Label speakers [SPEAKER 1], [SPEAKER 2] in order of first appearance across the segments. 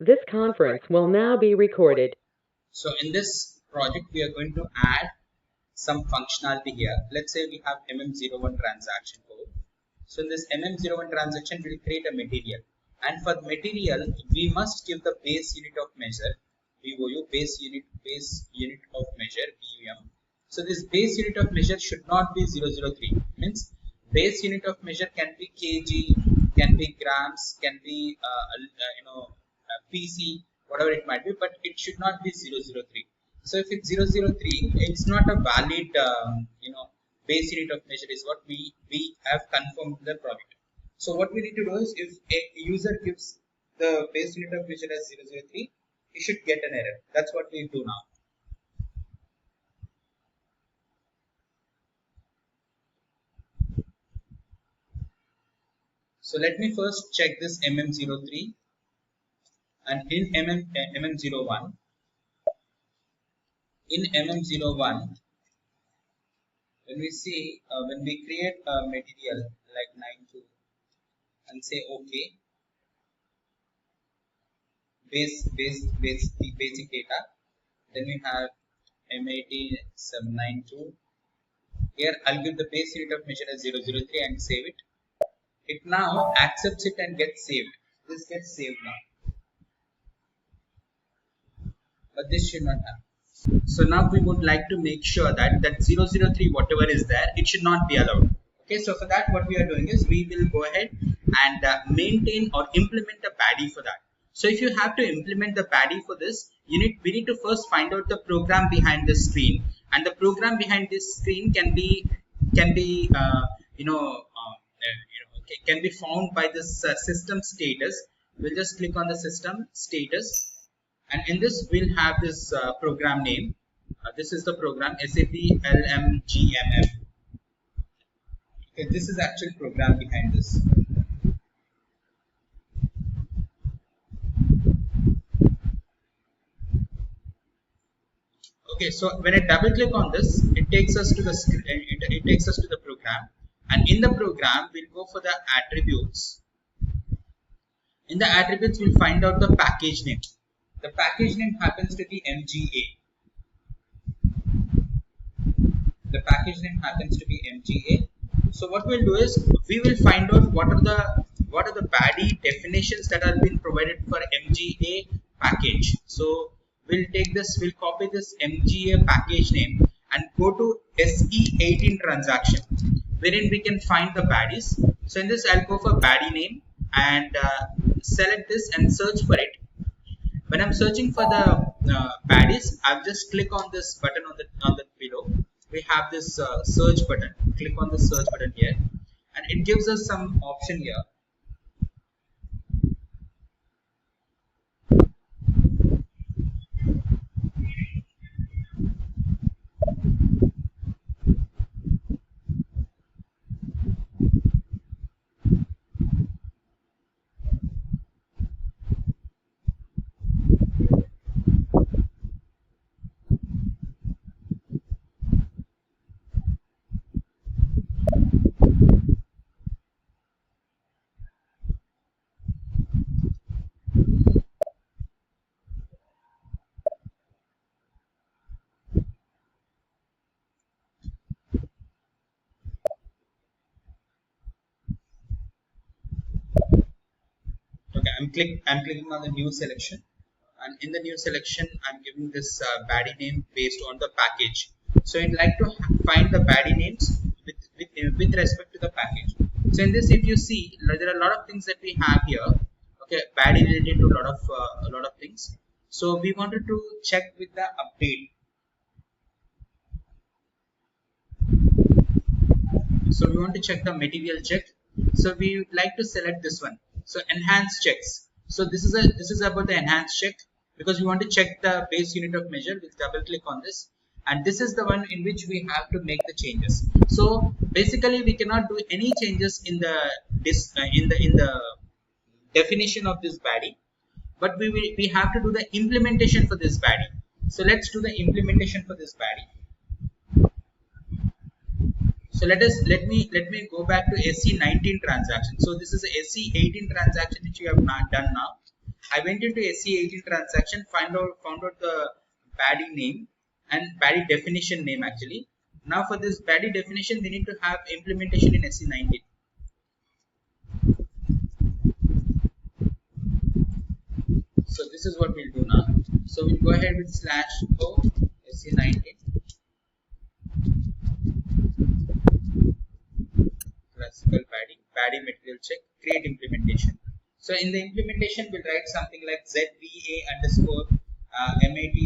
[SPEAKER 1] This conference will now be recorded.
[SPEAKER 2] So in this project, we are going to add some functionality here. Let's say we have MM01 transaction code. So in this MM01 transaction, we'll create a material. And for the material, we must give the base unit of measure, BOU, base unit of measure, BUM. So this base unit of measure should not be 003. Means base unit of measure can be kg, can be grams, can be PC, whatever it might be, but it should not be 003. So if it's 003, it's not a valid base unit of measure is what we have confirmed the project. So what we need to do is, if a user gives the base unit of measure as 003, he should get an error. That's what we do now. So let me first check this MM03, and in MM01, in MM01, when we see when we create a material like 92 and say OK, the basic data, then we have M18792. Here I'll give the base unit of measure as 003 and save it. It now accepts it and gets saved. This gets saved now, but this should not happen. So now we would like to make sure that 003, whatever is there, it should not be allowed. Okay, so for that, what we are doing is we will go ahead and maintain or implement a BAdI for that. So if you have to implement the BAdI for this, we need to first find out the program behind the screen, and the program behind this screen can be found by this system status. We'll just click on the system status. And in this, we'll have this program name. This is the program SAP LMGMM. Okay, this is actual program behind this. Okay, so when I double click on this, it takes us to the it takes us to the program, and in the program, we'll go for the attributes. In the attributes, we'll find out the package name. The package name happens to be MGA. The package name happens to be MGA. So what we'll do is we will find out what are the BAdI definitions that are being provided for MGA package. So we'll take this, we'll copy this MGA package name and go to SE18 transaction, wherein we can find the BAdIs. So in this, I'll go for BAdI name and select this and search for it. When I'm searching for the BAdIs, I'll just click on this button on the below. We have this search button. Click on the search button here, and it gives us some option here. Okay, I'm clicking on the new selection, and in the new selection, I'm giving this BAdI name based on the package. So I'd like to find the BAdI names with respect to the package. So in this, if you see, there are a lot of things that we have here. Okay, BAdI related to a lot of things. So we wanted to check with the update. So we want to check the material check. So we would like to select this one. So enhanced checks. So this is about the enhanced check, because we want to check the base unit of measure. We'll double click on this, and this is the one in which we have to make the changes. So basically, we cannot do any changes in the definition of this BAdI, but we have to do the implementation for this BAdI. So let's do the implementation for this BAdI. So let me go back to SE19 transaction. So this is a SE18 transaction which we have not done now, I went into SE18 transaction, found out the BAdI name and BAdI definition name actually. Now for this BAdI definition, we need to have implementation in SE19. So this is what we'll do now. So we'll go ahead with /o SE19 classical BAdI material check, create implementation. So in the implementation, we'll write something like ZVA underscore MAT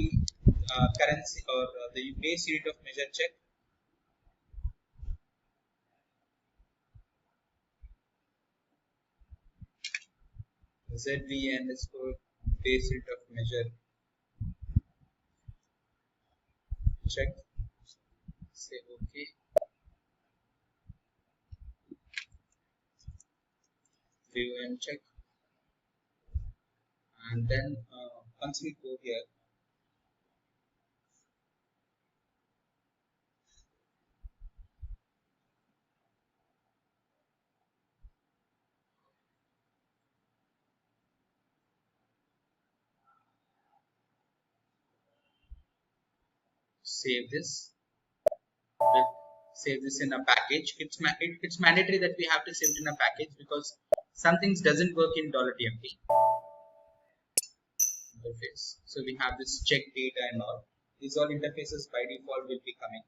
[SPEAKER 2] currency or the base unit of measure check. ZVA underscore base unit of measure check. Say OK. View and check. And then once we go here, save this. We'll save this in a package. It's mandatory that we have to save it in a package because some things doesn't work in $tmp interface. So we have this check data and all. These all interfaces by default will be coming.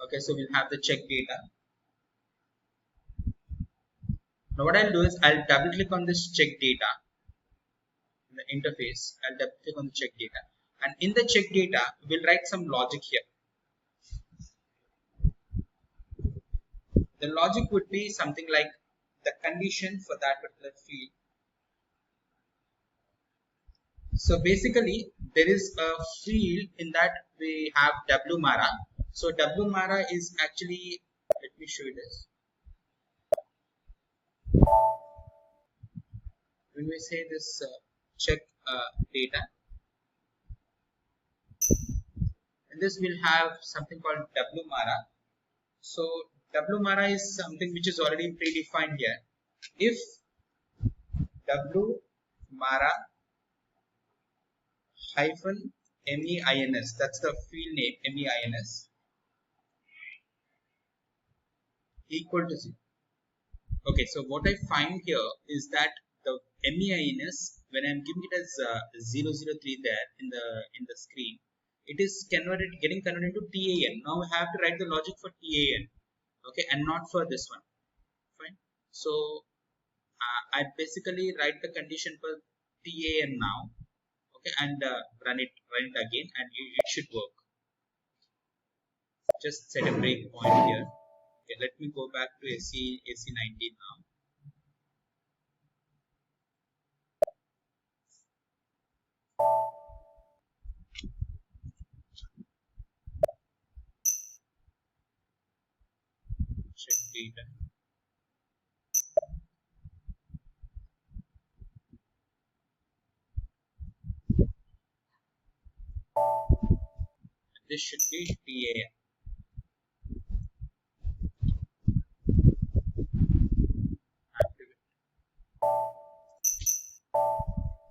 [SPEAKER 2] Okay, so we'll have the check data. Now what I'll do is I'll double click on this check data in the interface. I'll double click on the check data, and in the check data we'll write some logic here. The logic would be something like the condition for that particular field. So basically there is a field in that we have WMARA. So WMARA is actually, let me show you this. When we say this check data, and this will have something called WMARA. So WMARA is something which is already predefined here. If WMARA hyphen MEINS, that's the field name, MEINS, equal to 0. Okay, so what I find here is that the MEINS, when I'm giving it as 003 there in the screen, it is getting converted into TAN. Now I have to write the logic for TAN, okay, and not for this one. Fine. So I basically write the condition for TAN now, okay, and run it again, and it should work. Just set a breakpoint here. Okay, let me go back to SE19 now. Check data. This should be TAN.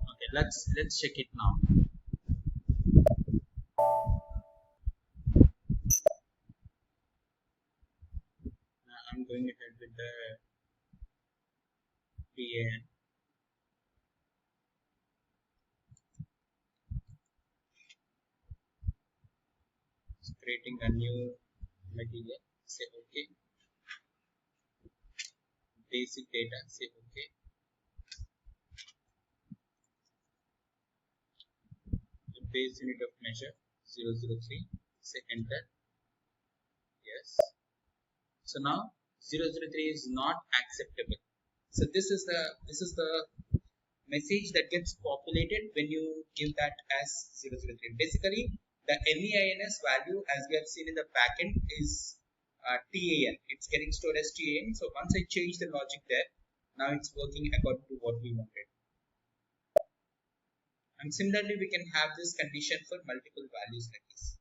[SPEAKER 2] Okay, let's check it now. I'm going ahead with the TAN. Creating a new material. Say OK. Basic data. Say OK. The base unit of measure 003. Say enter. Yes. So now 003 is not acceptable. So this is the message that gets populated when you give that as 003. Basically, the MEINS value, as we have seen in the backend, is TAN. It's getting stored as TAN. So once I change the logic there, now it's working according to what we wanted. And similarly, we can have this condition for multiple values like this.